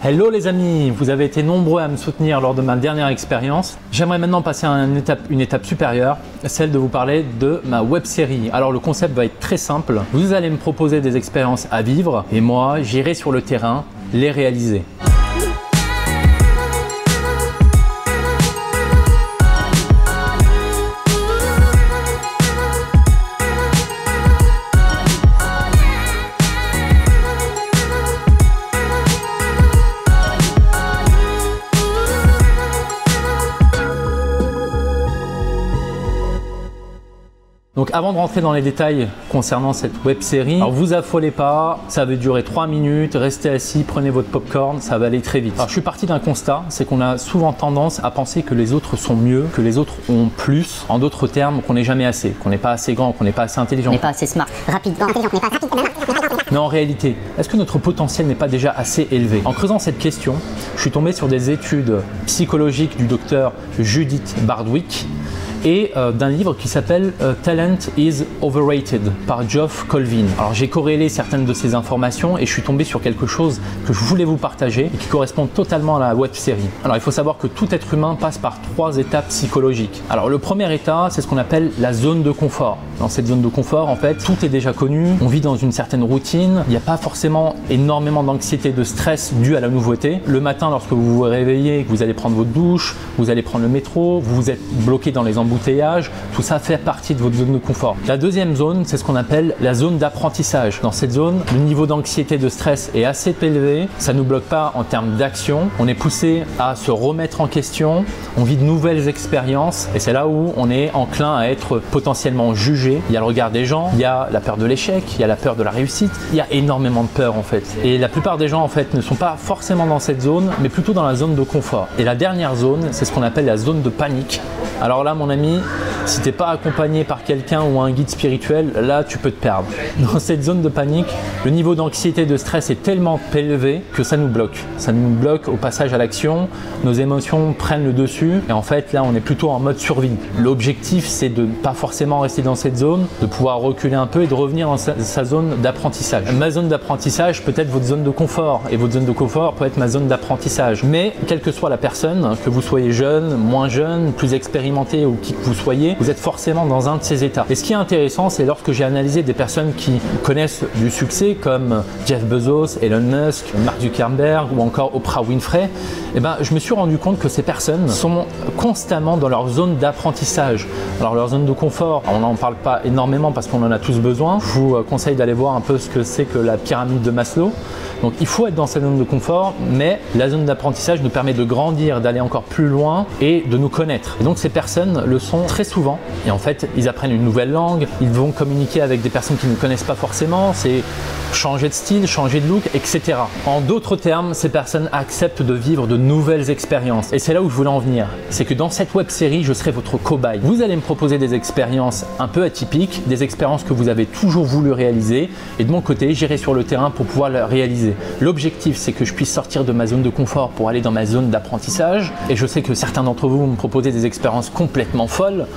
Hello les amis, vous avez été nombreux à me soutenir lors de ma dernière expérience. J'aimerais maintenant passer à une étape supérieure, celle de vous parler de ma web série. Alors le concept va être très simple. Vous allez me proposer des expériences à vivre et moi j'irai sur le terrain les réaliser. Donc avant de rentrer dans les détails concernant cette web série, alors vous affolez pas, ça va durer 3 minutes, restez assis, prenez votre popcorn, ça va aller très vite. Alors je suis parti d'un constat, c'est qu'on a souvent tendance à penser que les autres sont mieux, que les autres ont plus, en d'autres termes qu'on n'est jamais assez, qu'on n'est pas assez grand, qu'on n'est pas assez intelligent. On n'est pas assez smart, rapide, intelligent, on n'est pas assez rapide. Mais en réalité, est-ce que notre potentiel n'est pas déjà assez élevé? En creusant cette question, je suis tombé sur des études psychologiques du docteur Judith Bardwick et d'un livre qui s'appelle Talent is Overrated par Geoff Colvin. Alors j'ai corrélé certaines de ces informations et je suis tombé sur quelque chose que je voulais vous partager et qui correspond totalement à la web série. Alors il faut savoir que tout être humain passe par 3 étapes psychologiques. Alors le premier état, c'est ce qu'on appelle la zone de confort. Dans cette zone de confort, en fait, tout est déjà connu, on vit dans une certaine routine, il n'y a pas forcément énormément d'anxiété, de stress dû à la nouveauté. Le matin, lorsque vous vous réveillez, que vous allez prendre votre douche, vous allez prendre le métro, vous êtes bloqué dans les embouteillages, tout ça fait partie de votre zone de confort. La deuxième zone, c'est ce qu'on appelle la zone d'apprentissage. Dans cette zone, le niveau d'anxiété, de stress est assez élevé, ça ne nous bloque pas en termes d'action, on est poussé à se remettre en question, on vit de nouvelles expériences et c'est là où on est enclin à être potentiellement jugé. Il y a le regard des gens, il y a la peur de l'échec, il y a la peur de la réussite, il y a énormément de peur en fait. Et la plupart des gens en fait ne sont pas forcément dans cette zone, mais plutôt dans la zone de confort. Et la dernière zone, c'est ce qu'on appelle la zone de panique. Alors là mon ami, si tu n'es pas accompagné par quelqu'un ou un guide spirituel, là tu peux te perdre. Dans cette zone de panique, le niveau d'anxiété et de stress est tellement élevé que ça nous bloque. Ça nous bloque au passage à l'action, nos émotions prennent le dessus et en fait là on est plutôt en mode survie. L'objectif c'est de ne pas forcément rester dans cette zone, de pouvoir reculer un peu et de revenir dans sa zone d'apprentissage. Ma zone d'apprentissage peut être votre zone de confort et votre zone de confort peut être ma zone d'apprentissage. Mais quelle que soit la personne, que vous soyez jeune, moins jeune, plus expérimenté ou qui que vous soyez, vous êtes forcément dans un de ces états. Et ce qui est intéressant, c'est lorsque j'ai analysé des personnes qui connaissent du succès comme Jeff Bezos, Elon Musk, Mark Zuckerberg ou encore Oprah Winfrey, eh ben, je me suis rendu compte que ces personnes sont constamment dans leur zone d'apprentissage. Alors leur zone de confort, on n'en parle pas énormément parce qu'on en a tous besoin. Je vous conseille d'aller voir un peu ce que c'est que la pyramide de Maslow. Donc il faut être dans cette zone de confort, mais la zone d'apprentissage nous permet de grandir, d'aller encore plus loin et de nous connaître. Et donc ces personnes le sont très souvent. Et en fait, ils apprennent une nouvelle langue, ils vont communiquer avec des personnes qui ne connaissent pas forcément, c'est changer de style, changer de look, etc. En d'autres termes, ces personnes acceptent de vivre de nouvelles expériences. Et c'est là où je voulais en venir. C'est que dans cette web série, je serai votre cobaye. Vous allez me proposer des expériences un peu atypiques, des expériences que vous avez toujours voulu réaliser. Et de mon côté, j'irai sur le terrain pour pouvoir les réaliser. L'objectif, c'est que je puisse sortir de ma zone de confort pour aller dans ma zone d'apprentissage. Et je sais que certains d'entre vous me proposez des expériences complètement folles.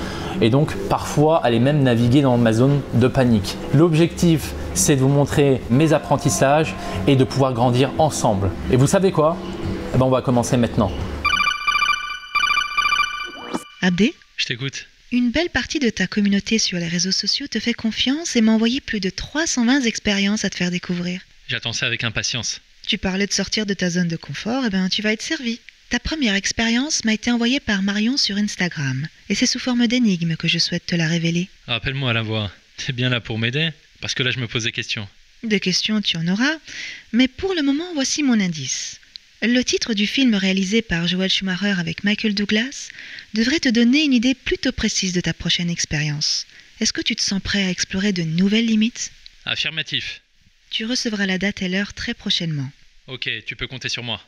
Et donc, parfois, aller même naviguer dans ma zone de panique. L'objectif, c'est de vous montrer mes apprentissages et de pouvoir grandir ensemble. Et vous savez quoi? Eh ben, on va commencer maintenant. Abdé, Je t'écoute. une belle partie de ta communauté sur les réseaux sociaux te fait confiance et m'a envoyé plus de 320 expériences à te faire découvrir. J'attends ça avec impatience. Tu parlais de sortir de ta zone de confort, et ben tu vas être servi. Ta première expérience m'a été envoyée par Marion sur Instagram et c'est sous forme d'énigme que je souhaite te la révéler. Rappelle-moi à la voix. T'es bien là pour m'aider? Parce que là, je me pose des questions. Des questions, tu en auras, mais pour le moment, voici mon indice. Le titre du film réalisé par Joel Schumacher avec Michael Douglas devrait te donner une idée plutôt précise de ta prochaine expérience. Est-ce que tu te sens prêt à explorer de nouvelles limites? Affirmatif. Tu recevras la date et l'heure très prochainement. Ok, tu peux compter sur moi.